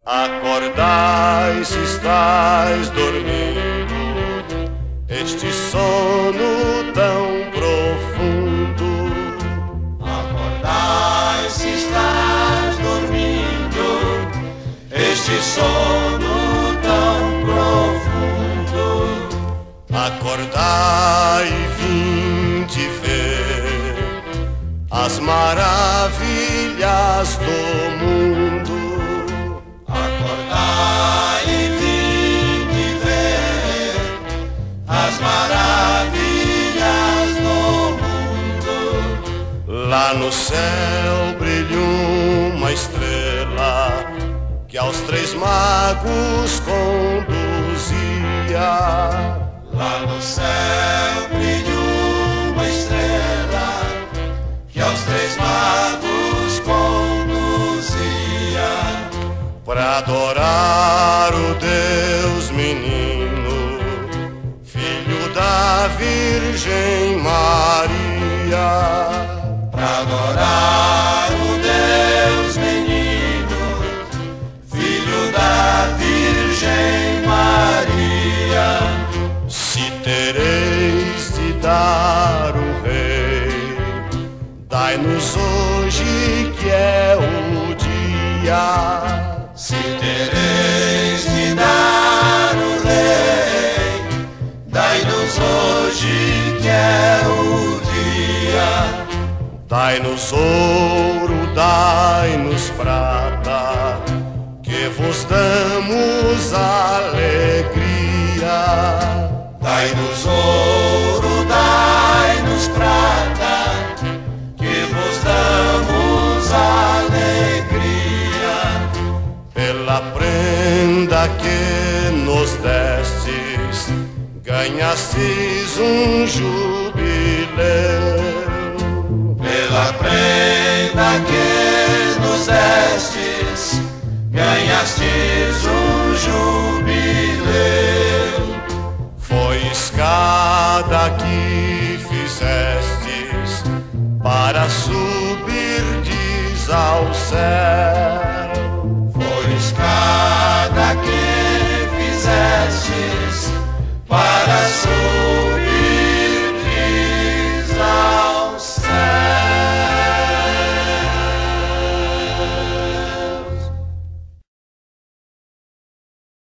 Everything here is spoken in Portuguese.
Acordai se estais dormindo, este sono tão profundo. Acordai se estais dormindo, este sono tão profundo. Acordai e vinde ver as maravilhas do mundo. Acordai e vinde ver as maravilhas do mundo. Lá no céu brilha uma estrela que aos três magos conduzia. Lá no céu brilha uma estrela que aos três magos conduzia. Pra adorar o Deus menino, filho da Virgem Maria. Pra adorar o Deus menino, filho da Virgem Maria. Se tereis de dar o Rei, dai-nos hoje que é o dia. Se tereis de dar o Rei, dai-nos hoje que é o dia. Dai-nos ouro, dai-nos prata, que vos damos alegria. Dai-nos ouro, dai-nos prata, que vos damos alegria. Pela prenda que nos destes, ganhastes um jubileu. Pela prenda que nos destes, ganhastes um jubileu. Foi escada que fizestes para subirdes ao céu.